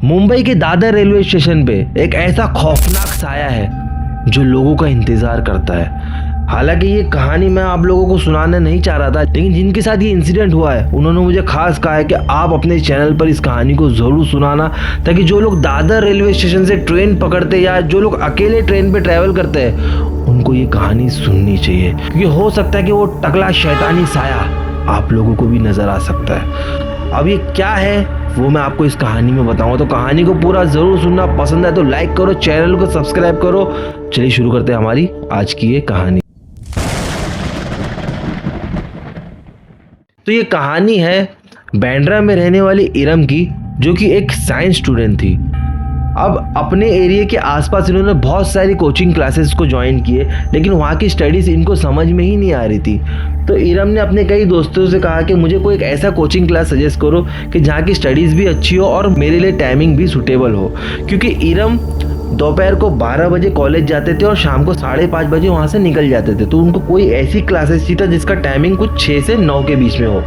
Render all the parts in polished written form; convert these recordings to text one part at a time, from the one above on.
मुंबई के Dadar railway station पे एक ऐसा खौफनाक साया है जो लोगों का इंतजार करता है। हालांकि ये कहानी मैं आप लोगों को सुनाना नहीं चाह रहा था, लेकिन जिनके साथ ये इंसिडेंट हुआ है उन्होंने मुझे खास कहा है कि आप अपने चैनल पर इस कहानी को जरूर सुनाना, ताकि जो लोग दादर रेलवे स्टेशन से ट्रेन पकड़ते या जो लोग अकेले ट्रेन पे ट्रैवल करते हैं उनको ये कहानी सुननी चाहिए, क्योंकि हो सकता है कि वो टकला शैतानी साया आप लोगों को भी नजर आ सकता है। अब ये क्या है वो मैं आपको इस कहानी में बताऊंगा, तो कहानी को पूरा जरूर सुनना। पसंद है तो लाइक करो, चैनल को सब्सक्राइब करो। चलिए शुरू करते हैं हमारी आज की ये कहानी। तो ये कहानी है बांद्रा में रहने वाली इरम की, जो कि एक साइंस स्टूडेंट थी। अब अपने एरिया के आसपास इन्होंने बहुत सारी कोचिंग क्लासेस को ज्वाइन किए, लेकिन वहाँ की स्टडीज़ इनको समझ में ही नहीं आ रही थी। तो इरम ने अपने कई दोस्तों से कहा कि मुझे कोई एक ऐसा कोचिंग क्लास सजेस्ट करो कि जहाँ की स्टडीज़ भी अच्छी हो और मेरे लिए टाइमिंग भी सूटेबल हो, क्योंकि इरम दोपहर को 12 बजे कॉलेज जाते थे और शाम को 5:30 बजे वहाँ से निकल जाते थे। तो उनको कोई ऐसी क्लासेस चाहिए था जिसका टाइमिंग कुछ 6 से 9 के बीच में हो।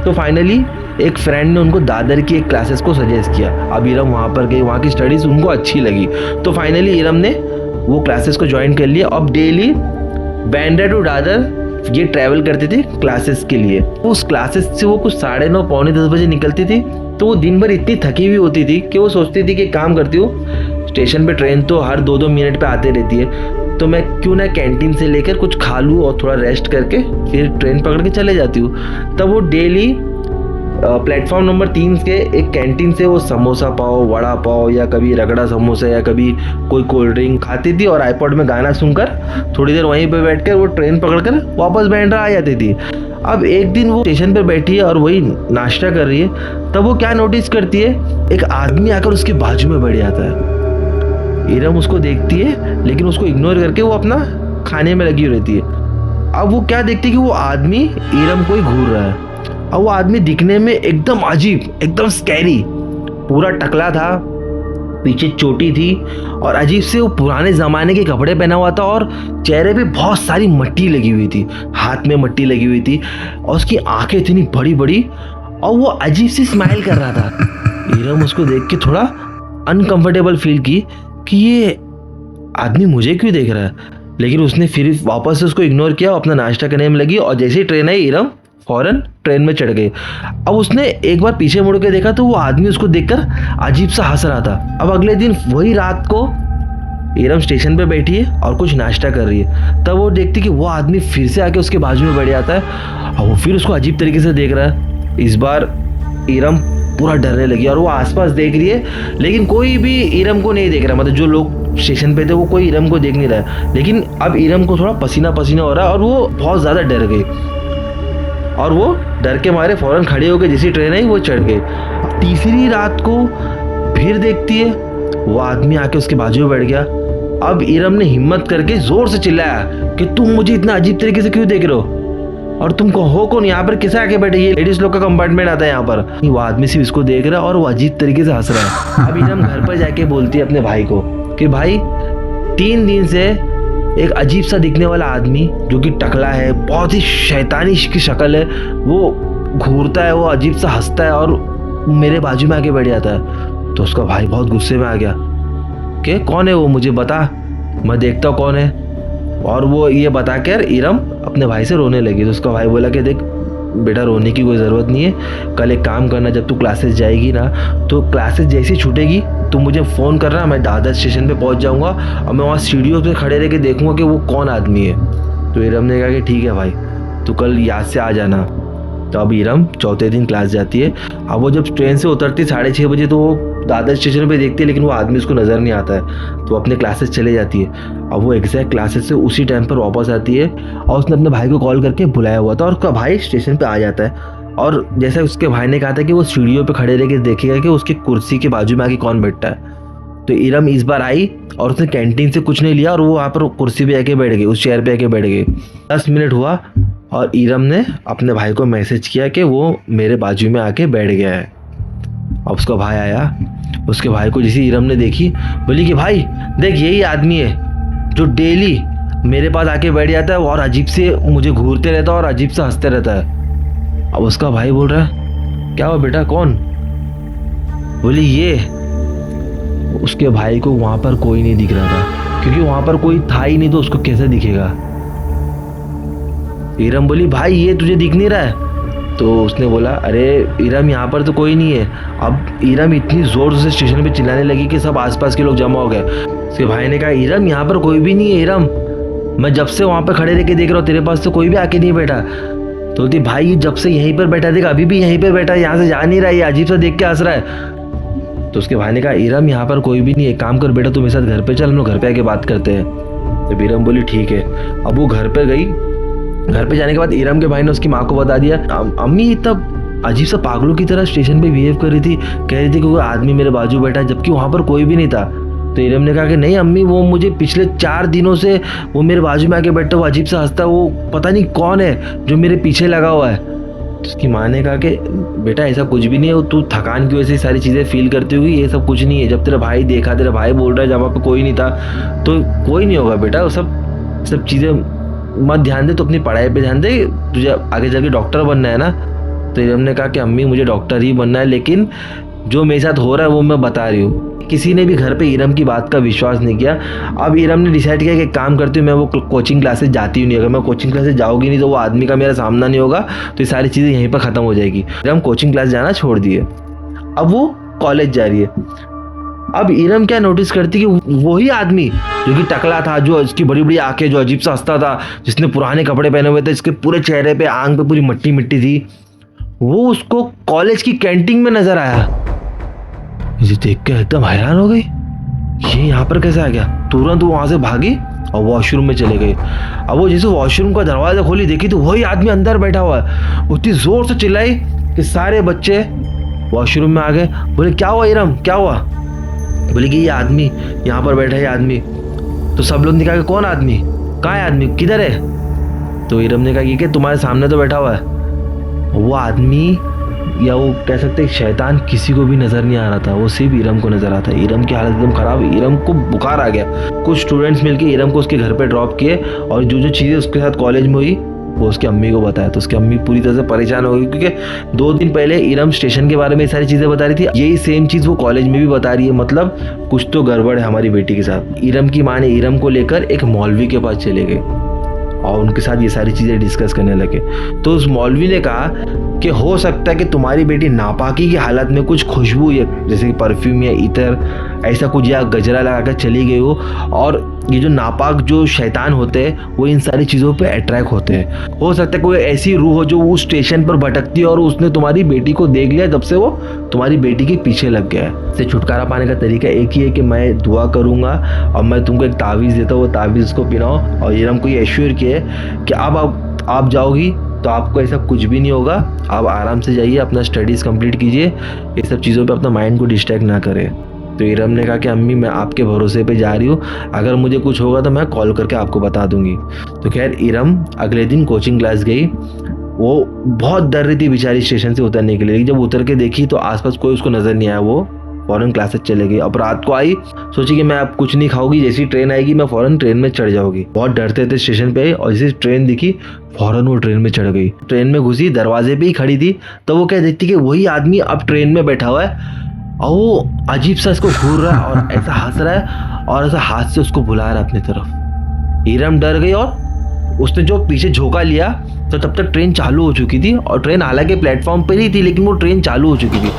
तो फाइनली एक फ्रेंड ने उनको दादर की एक क्लासेस को सजेस्ट किया। अब इरम वहाँ पर गई, वहाँ की स्टडीज़ उनको अच्छी लगी, तो फाइनली इरम ने वो क्लासेस को ज्वाइन कर लिया। अब डेली बांद्रा टू दादर ये ट्रैवल करती थी क्लासेस के लिए। उस क्लासेस से वो कुछ 9:30 पौने 10 बजे निकलती थी। तो वो दिन भर इतनी थकी हुई होती थी कि वो सोचती थी कि काम करती हूँ, स्टेशन पे ट्रेन तो हर 2-2 मिनट पे आते रहती है, तो मैं क्यों ना कैंटीन से लेकर कुछ खा लूँ और थोड़ा रेस्ट करके फिर ट्रेन पकड़ के चले जाती हूँ। तब वो डेली प्लेटफॉर्म नंबर 3 के एक कैंटीन से वो समोसा पाव, वड़ा पाव या कभी रगड़ा समोसा या कभी कोई कोल्ड ड्रिंक खाती थी और आईपॉड में गाना सुनकर थोड़ी देर वहीं पे बैठकर वो ट्रेन पकड़कर वापस बांद्रा आ जाती थी। अब एक दिन वो स्टेशन पर बैठी है और वही नाश्ता कर रही है, तब वो क्या नोटिस करती है, एक आदमी आकर उसके बाजू में बैठ जाता है। इरम उसको देखती है लेकिन उसको इग्नोर करके वो अपना खाने में लगी रहती है। अब वो क्या देखती है कि वो आदमी इरम को ही घूर रहा है। अब वो आदमी दिखने में एकदम अजीब, एकदम स्कैरी, पूरा टकला था, पीछे चोटी थी और अजीब से वो पुराने ज़माने के कपड़े पहना हुआ था और चेहरे पे बहुत सारी मट्टी लगी हुई थी, हाथ में मट्टी लगी हुई थी और उसकी आंखें इतनी बड़ी बड़ी और वो अजीब सी स्माइल कर रहा था। इरम उसको देख के थोड़ा अनकंफर्टेबल फील की कि ये आदमी मुझे क्यों देख रहा है, लेकिन उसने फिर वापस से उसको इग्नोर किया, अपना नाश्ता करने में लगी और जैसे ही ट्रेन आई इरम फौरन ट्रेन में चढ़ गई। अब उसने एक बार पीछे मुड़ के देखा तो वो आदमी उसको देखकर अजीब सा हंस रहा था। अब अगले दिन वही रात को इरम स्टेशन पे बैठी है और कुछ नाश्ता कर रही है, तब वो देखती कि वो आदमी फिर से आके उसके बाजू में बैठ जाता है और वो फिर उसको अजीब तरीके से देख रहा है। इस बार इरम पूरा डरने लगी और वो आसपास देख रही है, लेकिन कोई भी इरम को नहीं देख रहा। मतलब जो लोग स्टेशन पे थे वो कोई इरम को देख नहीं रहा, लेकिन अब इरम को थोड़ा पसीना पसीना हो रहा है और वो बहुत ज़्यादा डर गई और वो डर के मारे फौरन खड़ी हो गई। जैसी ट्रेन आई वो चढ़ गई। तीसरी रात को फिर देखती है वो आदमी आके उसके बाजू में बैठ गया। अब इरम ने हिम्मत करके जोर से चिल्लाया कि तुम मुझे इतना अजीब तरीके से क्यों देख रहे हो और तुम हो कौन, यहाँ पर किसे आके बैठे, ये लेडीज लोग का कंपार्टमेंट आता है यहाँ पर। वो आदमी सिर्फ इसको देख रहा है और वो अजीब तरीके से हंस रहा है। अब इरम घर पर जाके बोलती है अपने भाई को कि भाई 3 दिन से एक अजीब सा दिखने वाला आदमी जो कि टकला है, बहुत ही शैतानी की शक्ल है, वो घूरता है, वो अजीब सा हंसता है और मेरे बाजू में आके बैठ जाता है। तो उसका भाई बहुत गुस्से में आ गया कि कौन है वो, मुझे बता, मैं देखता हूँ कौन है। और वो ये बता कर इरम अपने भाई से रोने लगी। तो उसका भाई बोला कि देख बेटा, रोने की कोई ज़रूरत नहीं है, कल एक काम करना, जब तू क्लासेस जाएगी ना तो क्लासेस जैसी छूटेगी तो मुझे फ़ोन करना, मैं दादर स्टेशन पे पहुंच जाऊंगा और मैं वहाँ सीढ़ियों पे खड़े रह के देखूंगा कि वो कौन आदमी है। तो इरम ने कहा कि ठीक है भाई, तू कल याद से आ जाना। तो अब इरम चौथे दिन क्लास जाती है। अब वो जब ट्रेन से उतरती 6:30 बजे तो वो दादर स्टेशन पे देखती है, लेकिन वो आदमी उसको नज़र नहीं आता है। तो अपने क्लासेस चले जाती है। अब वो एग्जैक्ट क्लासेस से उसी टाइम पर वापस आती है और उसने अपने भाई को कॉल करके बुलाया हुआ था और उसका भाई स्टेशन पे आ जाता है। और जैसा उसके भाई ने कहा था कि वो सीढ़ियों पे खड़े रह के देखेगा कि उसकी कुर्सी के बाजू में आके कौन बैठता है। तो इरम इस बार आई और उसने कैंटीन से कुछ नहीं लिया और वो वहाँ पर कुर्सी पे आके बैठ गई, उस चेयर पे आके बैठ गई। 10 मिनट हुआ और इरम ने अपने भाई को मैसेज किया कि वो मेरे बाजू में आके बैठ गया है। अब उसका भाई आया, उसके भाई को जैसे इरम ने देखी बोली कि भाई देख, यही आदमी है जो डेली मेरे पास आके बैठ जाता है और अजीब से मुझे घूरते रहता है और अजीब से हंसते रहता है। अब उसका भाई बोल रहा है क्या हुआ बेटा, कौन? बोली ये उसके भाई को वहाँ पर कोई नहीं दिख रहा था, क्योंकि वहाँ पर कोई था ही नहीं, तो उसको कैसे दिखेगा। इरम बोली, भाई ये तुझे दिख नहीं रहा है? तो उसने बोला, अरे इरम यहाँ पर तो कोई नहीं है। अब इरम इतनी जोर से स्टेशन पे चिल्लाने लगी कि सब आसपास के लोग जमा हो गए। उसके भाई ने कहा, इरम यहाँ पर कोई भी नहीं है इरम, मैं जब से वहाँ पर खड़े रह के देख रहा हूँ, तेरे पास तो कोई भी आके नहीं बैठा। तो बोलती, भाई जब से यहीं पर बैठा देख, अभी भी यहीं पर बैठा है, यहाँ से जा नहीं रहा है, ये अजीब सा देख के हंस रहा है। तो उसके भाई ने कहा, इरम यहाँ पर कोई भी नहीं है, काम कर बेटा, तू मेरे साथ घर पे चल, हम लोग घर पे आके बात करते हैं। तो इरम बोली, ठीक है। अब वो घर पे गई। घर पे जाने के बाद इरम के भाई ने उसकी माँ को बता दिया। अम्मी तब अजीब सा पागलों की तरह स्टेशन पे बिहेव कर रही थी, कह रही थी कि कोई आदमी मेरे बाजू बैठा है, जबकि वहाँ पर कोई भी नहीं था। तो इरम ने कहा कि नहीं अम्मी, वो मुझे पिछले 4 दिनों से वो मेरे बाजू में आके बैठा, वो अजीब सा हंसता, वो पता नहीं कौन है जो मेरे पीछे लगा हुआ है। तो उसकी माँ ने कहा कि बेटा ऐसा कुछ भी नहीं है, तू थकान की वजह से सारी चीज़ें फील करती होगी, ये सब कुछ नहीं है। जब तेरा भाई देखा, तेरा भाई बोल रहा है जहाँ पे कोई नहीं था, तो कोई नहीं होगा बेटा, वो सब चीज़ें मत ध्यान दे, तो अपनी पढ़ाई पे ध्यान दे, तुझे आगे चल के डॉक्टर बनना है ना। तो इरम ने कहा कि अम्मी मुझे डॉक्टर ही बनना है, लेकिन जो मेरे साथ हो रहा है वो मैं बता रही हूँ। किसी ने भी घर पे इरम की बात का विश्वास नहीं किया। अब इरम ने डिसाइड किया कि एक काम करती हूँ, मैं वो कोचिंग क्लासेस जाती हूँ नहीं। अगर मैं कोचिंग क्लासेस जाऊँगी नहीं तो वो आदमी का मेरा सामना नहीं होगा, तो ये सारी चीज़ें यहीं पर ख़त्म हो जाएगी। इरम कोचिंग क्लास जाना छोड़ दिए, अब वो कॉलेज जा रही है। अब इरम क्या नोटिस करती कि वही आदमी जो कि टकला था, जो इसकी बड़ी बड़ी आंखें, जो अजीब सा हंसता था, जिसने पुराने कपड़े पहने हुए थे, इसके पूरे चेहरे पे आंख पे पूरी मिट्टी मिट्टी थी, वो उसको कॉलेज की कैंटीन में नजर आया। मुझे देख के एकदम हैरान हो गई, ये यहाँ पर कैसे आ गया। तुरंत वो वहां से भागी और वॉशरूम में चले गए। अब वो जैसे वॉशरूम का दरवाजा खोली, देखी तो वही आदमी अंदर बैठा हुआ है। उतनी जोर से चिल्लाई कि सारे बच्चे वॉशरूम में आ गए। बोले, क्या हुआ इरम, क्या हुआ? बोले कि ये आदमी यहाँ पर बैठा है, ये आदमी। तो सब लोग ने कहा कि कौन आदमी, कहाँ है आदमी, किधर है? तो इरम ने कहा कि तुम्हारे सामने तो बैठा हुआ है। वो आदमी, या वो कह सकते हैं शैतान, किसी को भी नजर नहीं आ रहा था, वो सिर्फ इरम को नजर आता है। इरम की हालत एकदम खराब, इरम को बुखार आ गया। कुछ स्टूडेंट्स मिलके इरम को उसके घर पे ड्रॉप किए, और जो चीज़ें उसके साथ कॉलेज में हुई वो उसकी अम्मी को बताया। तो उसकी अम्मी पूरी तरह से परेशान हो गई, क्योंकि 2 दिन पहले इरम स्टेशन के बारे में ये सारी चीज़ें बता रही थी, यही सेम चीज़ वो कॉलेज में भी बता रही है। मतलब कुछ तो गड़बड़ है हमारी बेटी के साथ। इरम की माँ ने इरम को लेकर एक मौलवी के पास चले गए और उनके साथ ये सारी चीज़ें डिस्कस करने लगे। तो उस मौलवी ने कहा कि हो सकता है कि तुम्हारी बेटी नापाकी की हालत में कुछ खुशबू, या जैसे कि परफ्यूम या इतर ऐसा कुछ, या गजरा लगाकर चली गई हो, और ये जो नापाक जो शैतान होते हैं वो इन सारी चीज़ों पे अट्रैक्ट होते हैं। हो सकता है कोई ऐसी रूह हो जो उस स्टेशन पर भटकती है और उसने तुम्हारी बेटी को देख लिया, जब से वो तुम्हारी बेटी के पीछे लग गया है। इससे छुटकारा पाने का तरीका एक ही है कि मैं दुआ करूँगा और मैं तुमको एक तावीज़ देता हूँ, वो तावीज़ को पिनाओ। और इरम को ये एश्योर किया कि अब आप जाओगी तो आपको ऐसा कुछ भी नहीं होगा, आप आराम से जाइए, अपना स्टडीज़ कंप्लीट कीजिए, ये सब चीज़ों पे अपना माइंड को डिस्ट्रैक्ट ना करें। तो इरम ने कहा कि अम्मी मैं आपके भरोसे पे जा रही हूँ, अगर मुझे कुछ होगा तो मैं कॉल करके आपको बता दूंगी। तो खैर इरम अगले दिन कोचिंग क्लास गई। वो बहुत डर रही थी बेचारी स्टेशन से उतरने के लिए, लेकिन जब उतर के देखी तो आसपास कोई उसको नज़र नहीं आया। वो फ़ौरन क्लासेस चले गई। अब रात को आई, सोची कि मैं अब कुछ नहीं खाऊंगी, जैसी ट्रेन आएगी मैं फ़ौरन ट्रेन में चढ़ जाऊंगी। बहुत डरते थे स्टेशन पे, और जैसे ट्रेन दिखी फ़ौरन वो ट्रेन में चढ़ गई। ट्रेन में घुसी, दरवाजे पे ही खड़ी थी, तो वो क्या देखती कि वही आदमी अब ट्रेन में बैठा हुआ है, और वो अजीब सा इसको घूर रहा है और ऐसा हंस रहा है और ऐसा हाथ से उसको बुला रहा है अपनी तरफ। इरम डर गई और उसने जो पीछे झोंका लिया तो तब तक ट्रेन चालू हो चुकी थी, और ट्रेन हालांकि प्लेटफॉर्म पर ही थी लेकिन वो ट्रेन चालू हो चुकी थी।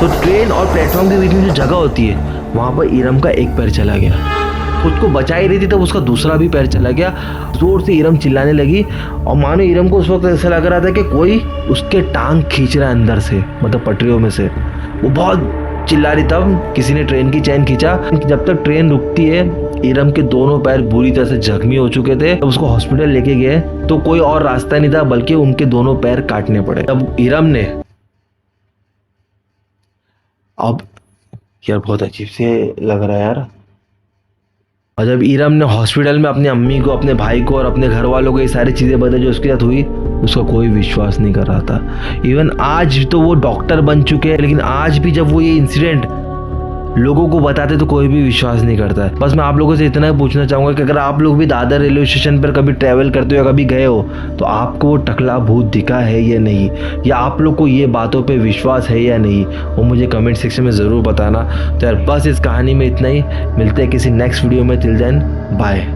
तो ट्रेन और प्लेटफॉर्म के बीच में जो जगह होती है वहाँ पर इरम का एक पैर चला गया। खुद को बचा ही रही थी तब उसका दूसरा भी पैर चला गया। जोर से इरम चिल्लाने लगी, और मानो इरम को उस वक्त ऐसा लग रहा था कि कोई उसके टांग खींच रहा है अंदर से, मतलब पटरियों में से। वो बहुत चिल्ला रही, तब किसी ने ट्रेन की चैन खींचा। जब तक ट्रेन रुकती है इरम के दोनों पैर बुरी तरह से जख्मी हो चुके थे। जब उसको हॉस्पिटल लेके गए तो कोई और रास्ता नहीं था, बल्कि उनके दोनों पैर काटने पड़े। तब इरम ने, अब यार बहुत अजीब से लग रहा है यार, और जब इरम ने हॉस्पिटल में अपनी अम्मी को, अपने भाई को और अपने घर वालों को ये सारी चीज़ें बताई जो उसके साथ हुई, उसका कोई विश्वास नहीं कर रहा था। इवन आज तो वो डॉक्टर बन चुके हैं, लेकिन आज भी जब वो ये इंसिडेंट लोगों को बताते तो कोई भी विश्वास नहीं करता है। बस मैं आप लोगों से इतना ही पूछना चाहूँगा कि अगर आप लोग भी दादर रेलवे स्टेशन पर कभी ट्रैवल करते हो या कभी गए हो तो आपको वो टकला भूत दिखा है या नहीं, या आप लोग को ये बातों पे विश्वास है या नहीं, वो मुझे कमेंट सेक्शन में ज़रूर बताना। तो यार बस इस कहानी में इतना ही, मिलते हैं किसी नेक्स्ट वीडियो में। Till then bye.